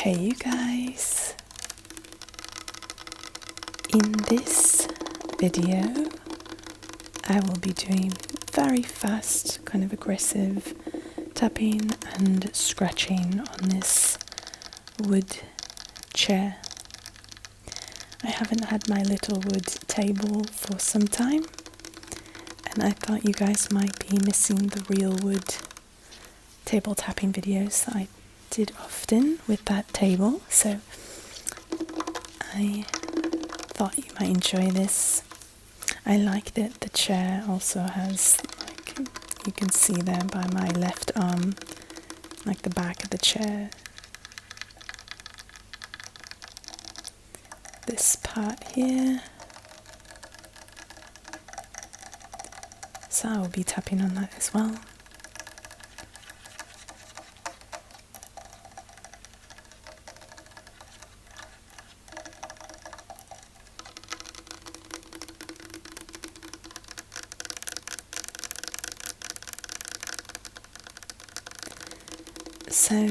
Hey you guys, in this video I will be doing very fast, kind of aggressive tapping and scratching on this wood chair. I haven't had my little wood table for some time, and I thought you guys might be missing the real wood table tapping videos that I did often with that table, so I thought you might enjoy this. I like that the chair also has, like, you can see there by my left arm, like the back of the chair, this part here, so I will be tapping on that as well. So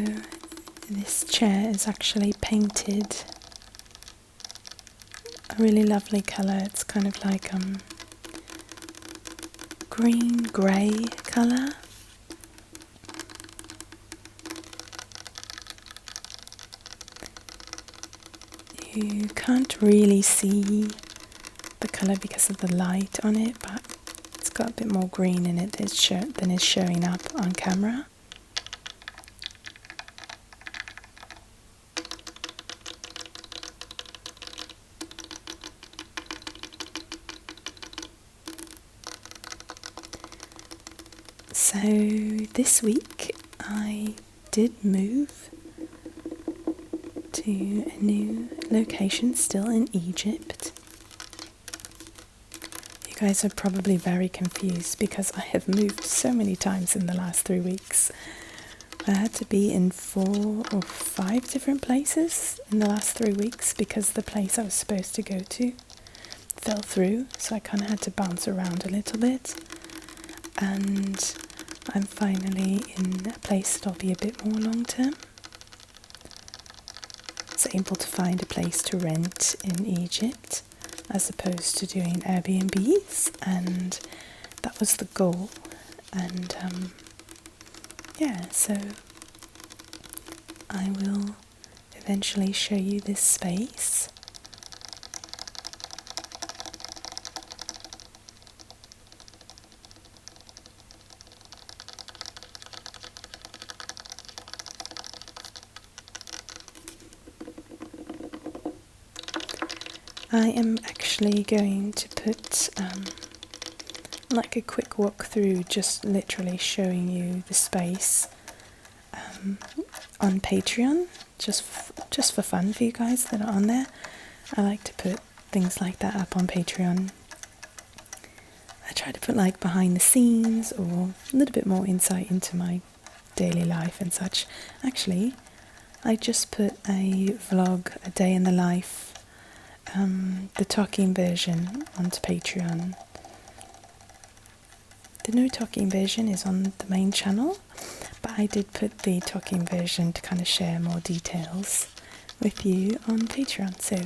this chair is actually painted a really lovely colour. It's kind of like green grey colour. You can't really see the colour because of the light on it, but it's got a bit more green in it than is showing up on camera. So this week I did move to a new location, still in Egypt. You guys are probably very confused because I have moved so many times in the last 3 weeks. I had to be in 4 or 5 different places in the last 3 weeks because the place I was supposed to go to fell through, so I kind of had to bounce around a little bit. And I'm finally in a place that'll be a bit more long term. I was able to find a place to rent in Egypt as opposed to doing Airbnbs, and that was the goal. And yeah, so I will eventually show you this space. I am actually going to put like a quick walkthrough, just literally showing you the space on Patreon, just for fun for you guys that are on there. I like to put things like that up on Patreon. I try to put like behind the scenes or a little bit more insight into my daily life and such. Actually, I just put a vlog, a day in the life, the talking version onto Patreon. The no talking version is on the main channel, but I did put the talking version to kind of share more details with you on Patreon. So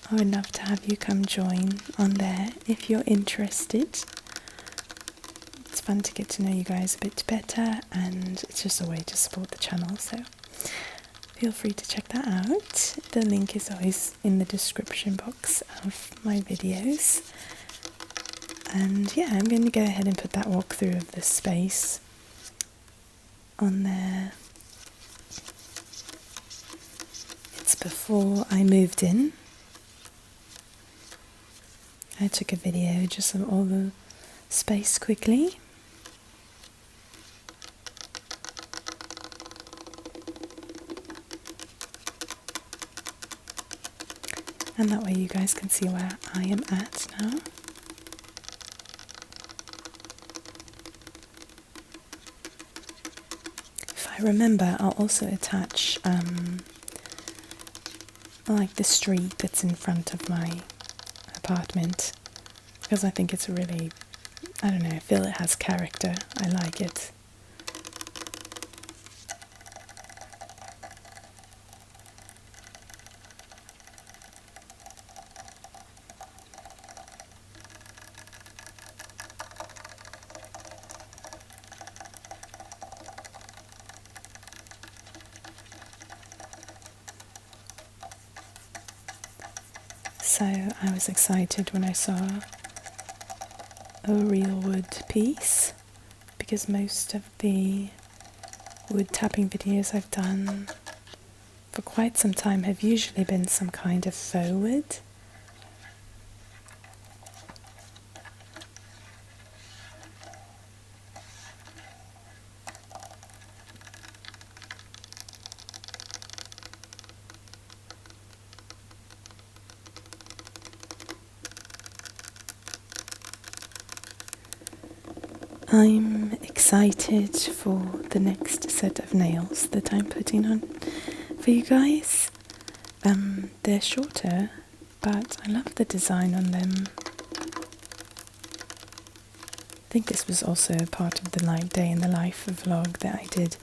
I would love to have you come join on there if you're interested. It's fun to get to know you guys a bit better, and it's just a way to support the channel, so feel free to check that out. The link is always in the description box of my videos. And yeah, I'm going to go ahead and put that walkthrough of the space on there. It's before I moved in. I took a video just of all the space quickly. And that way you guys can see where I am at now. If I remember, I'll also attach like the street that's in front of my apartment, because I think it's really, I don't know, I feel it has character. I like it. So I was excited when I saw a real wood piece, because most of the wood tapping videos I've done for quite some time have usually been some kind of faux wood. I'm excited for the next set of nails that I'm putting on for you guys. They're shorter, but I love the design on them. I think this was also part of the day in the life vlog that I did.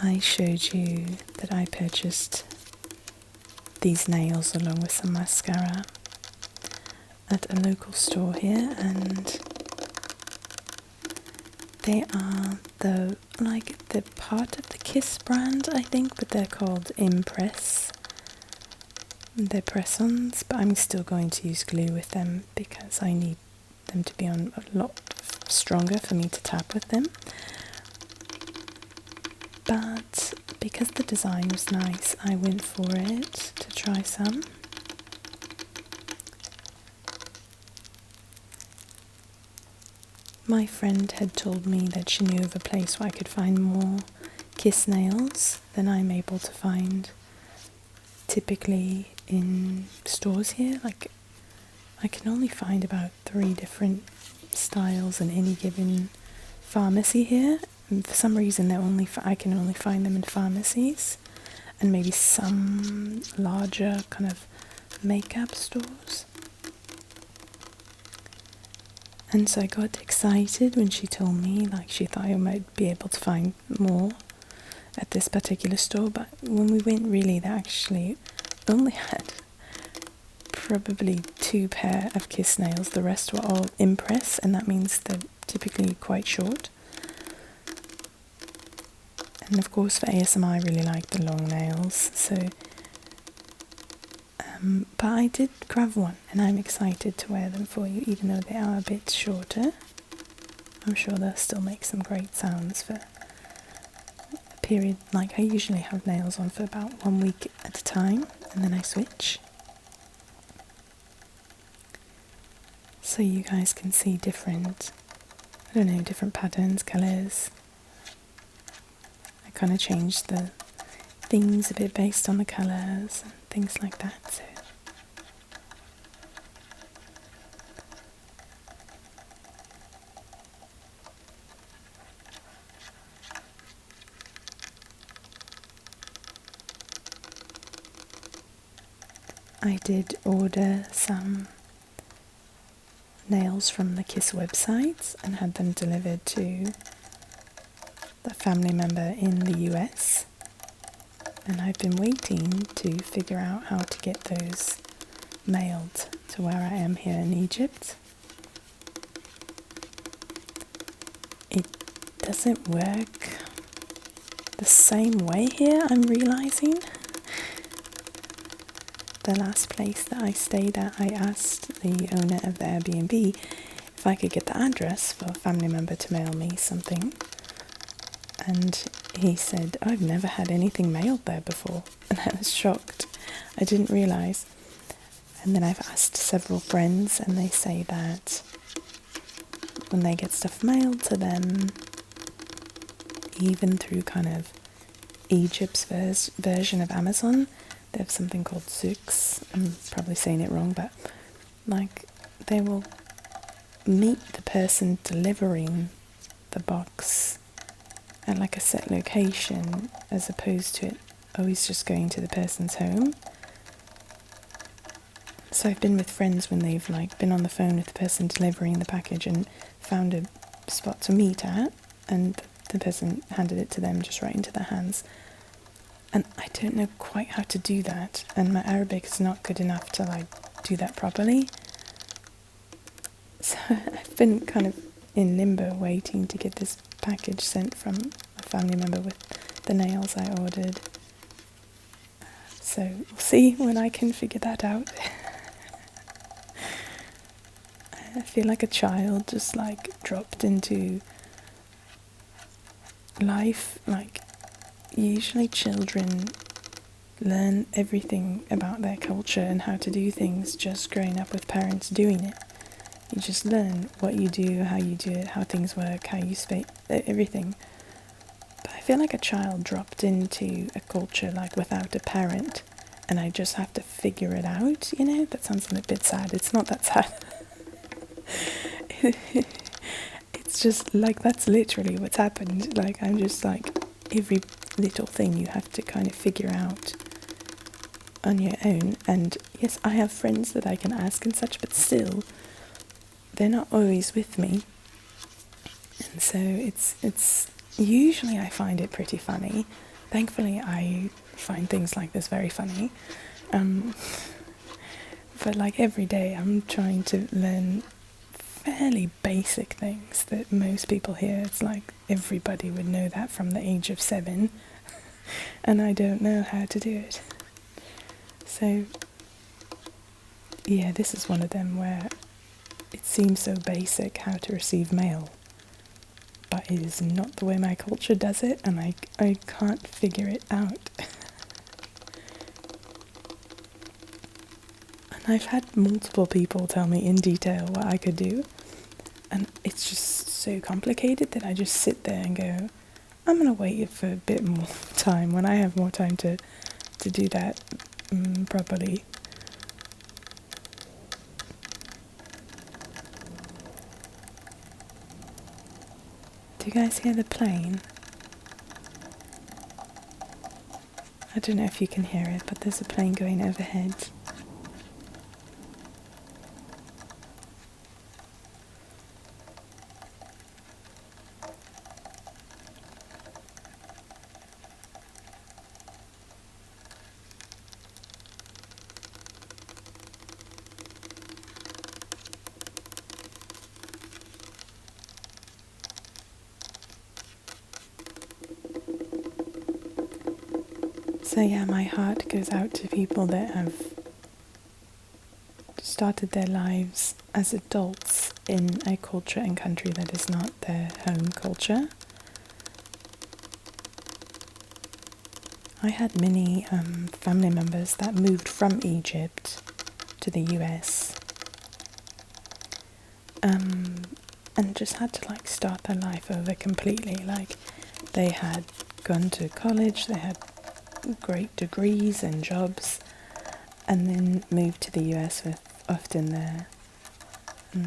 I showed you that I purchased these nails along with some mascara at a local store here, and they are the part of the Kiss brand, I think, but they're called Impress. They're press-ons, but I'm still going to use glue with them because I need them to be on a lot stronger for me to tap with them. But because the design was nice, I went for it to try some. My friend had told me that she knew of a place where I could find more Kiss nails than I'm able to find typically in stores here. Like, I can only find about 3 different styles in any given pharmacy here, and for some reason I can only find them in pharmacies and maybe some larger kind of makeup stores. And so I got excited when she told me, like, she thought I might be able to find more at this particular store, but when we went, really, they actually only had probably 2 pair of Kiss nails. The rest were all Impress, and that means they're typically quite short. And of course for ASMR I really like the long nails, so but I did grab one, and I'm excited to wear them for you, even though they are a bit shorter. I'm sure they'll still make some great sounds for a period. Like, I usually have nails on for about 1 week at a time, and then I switch. So you guys can see different patterns, colours. I kind of changed the things a bit based on the colours and things like that. So I did order some nails from the Kiss website and had them delivered to a family member in the US, and I've been waiting to figure out how to get those mailed to where I am here in Egypt. It doesn't work the same way here, I'm realizing. The last place that I stayed at, I asked the owner of the Airbnb if I could get the address for a family member to mail me something. And he said, I've never had anything mailed there before. And I was shocked. I didn't realise. And then I've asked several friends, and they say that when they get stuff mailed to them, even through kind of Egypt's version of Amazon, they have something called souks. I'm probably saying it wrong, but like, they will meet the person delivering the box at like a set location, as opposed to it always just going to the person's home. So I've been with friends when they've like been on the phone with the person delivering the package and found a spot to meet at, and the person handed it to them just right into their hands. And I don't know quite how to do that, and my Arabic is not good enough to like do that properly. So I've been kind of in limbo waiting to get this package sent from a family member with the nails I ordered. So we'll see when I can figure that out. I feel like a child just like dropped into life. Like, usually children learn everything about their culture and how to do things just growing up with parents doing it. You just learn what you do, how you do it, how things work, how you speak, everything. But I feel like a child dropped into a culture like without a parent, and I just have to figure it out, you know? That sounds a bit sad. It's not that sad. It's just like, that's literally what's happened. Like, I'm just like, every little thing you have to kind of figure out on your own. And yes, I have friends that I can ask and such, but still, they're not always with me. And so it's usually I find it pretty funny. Thankfully, I find things like this very funny. But like every day, I'm trying to learn fairly basic things that most people here, it's like everybody would know that from the age of 7, and I don't know how to do it. So yeah, this is one of them where it seems so basic how to receive mail, but it is not the way my culture does it, and I can't figure it out. And I've had multiple people tell me in detail what I could do, and it's just so complicated that I just sit there and go, I'm going to wait for a bit more time, when I have more time to do that properly. Do you guys hear the plane? I don't know if you can hear it, but there's a plane going overhead. So yeah, my heart goes out to people that have started their lives as adults in a culture and country that is not their home culture. I had many family members that moved from Egypt to the US, and just had to like start their life over completely. Like, they had gone to college, they had great degrees and jobs, and then moved to the US with often their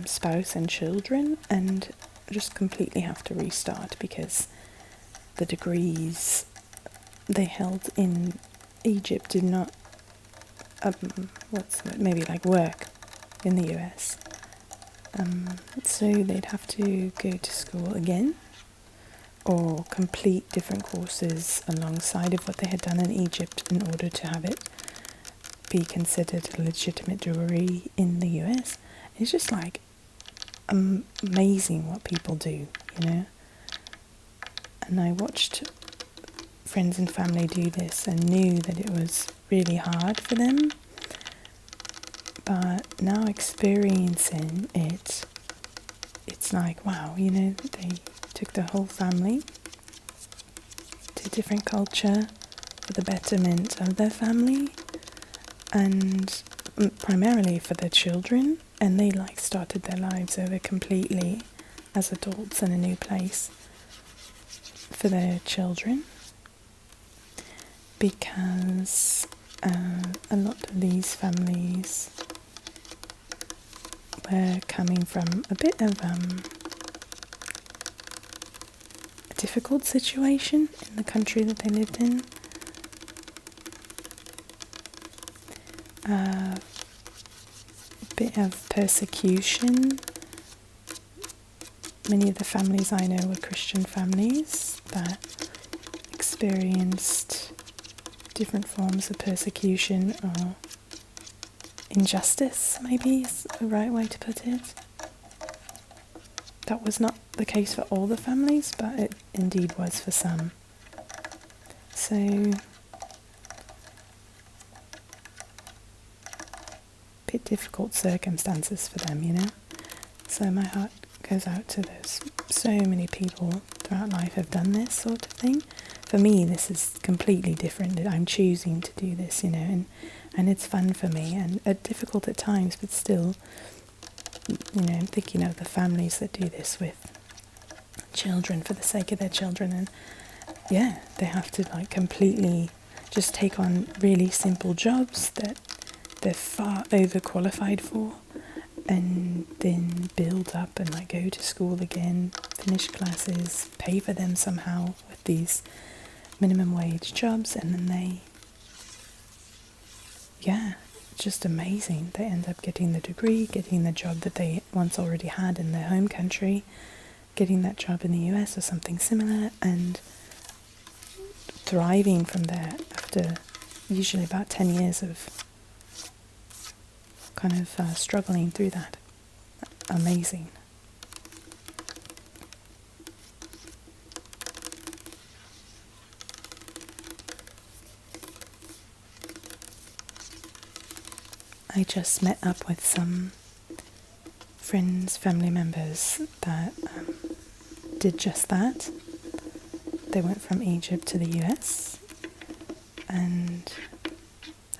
spouse and children, and just completely have to restart because the degrees they held in Egypt did not maybe like work in the US, so they'd have to go to school again or complete different courses alongside of what they had done in Egypt in order to have it be considered a legitimate degree in the US. It's just like amazing what people do, you know. And I watched friends and family do this and knew that it was really hard for them. But now experiencing it, it's like, wow, you know, they took the whole family to a different culture for the betterment of their family and primarily for their children, and they like started their lives over completely as adults in a new place for their children, because a lot of these families were coming from a bit of a difficult situation in the country that they lived in. A bit of persecution. Many of the families I know were Christian families that experienced different forms of persecution or injustice, maybe is the right way to put it. That was not the case for all the families, but it indeed was for some. So, bit difficult circumstances for them, you know. So my heart goes out to those. So many people throughout life have done this sort of thing. For me, this is completely different. I'm choosing to do this, you know, and it's fun for me, and difficult at times, but still, you know, I'm thinking of the families that do this with children for the sake of their children, and yeah, they have to like completely just take on really simple jobs that they're far overqualified for, and then build up and like go to school again, finish classes, pay for them somehow with these minimum wage jobs, and then they, yeah, just amazing. They end up getting the degree, getting the job that they once already had in their home country, getting that job in the US or something similar, and thriving from there after usually about 10 years of kind of struggling through that. Amazing. I just met up with some friends, family members that did just that. They went from Egypt to the US and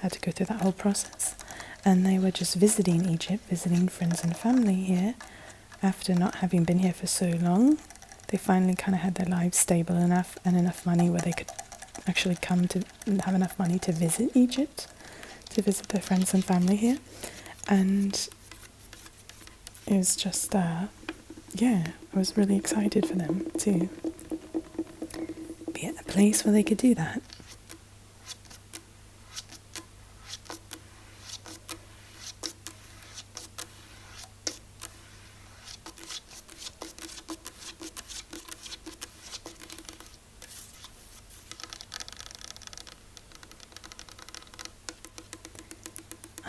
had to go through that whole process. And they were just visiting Egypt, visiting friends and family here. After not having been here for so long, they finally kind of had their lives stable enough and enough money where they could actually come to have enough money to visit Egypt, to visit their friends and family here. And it was just, yeah, I was really excited for them to be at a place where they could do that.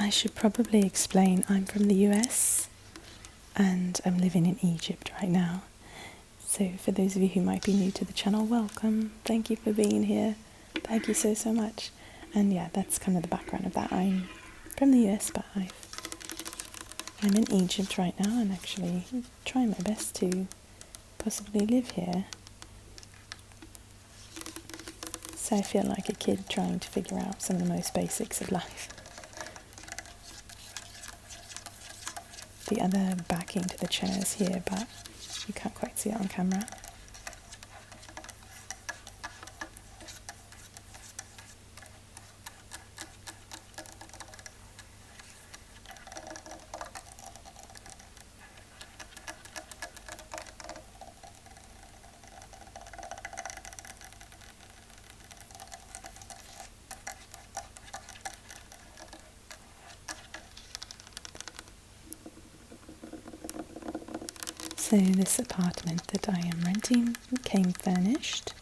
I should probably explain I'm from the US and I'm living in Egypt right now. So for those of you who might be new to the channel, welcome. Thank you for being here. Thank you so, so much. And yeah, that's kind of the background of that. I'm from the US, but I'm in Egypt right now and actually trying my best to possibly live here. So I feel like a kid trying to figure out some of the most basics of life. The other backing to the chairs here, but you can't quite see it on camera. So this apartment that I am renting came furnished,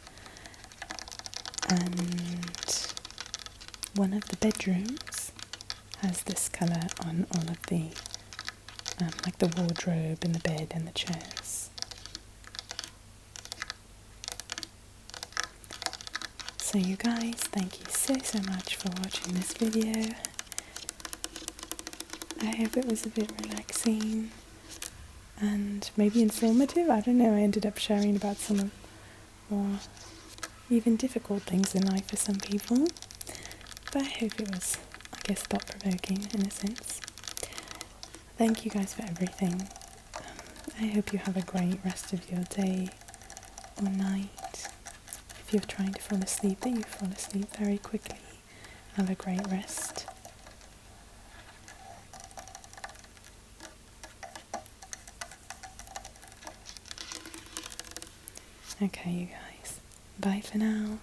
and one of the bedrooms has this colour on all of the, like the wardrobe and the bed and the chairs. So you guys, thank you so, so much for watching this video. I hope it was a bit relaxing and maybe informative. I don't know, I ended up sharing about some of more even difficult things in life for some people, but I hope it was, I guess, thought-provoking in a sense. Thank you guys for everything. I hope you have a great rest of your day or night. If you're trying to fall asleep, that you fall asleep very quickly. Have a great rest. Okay, you guys. Bye for now.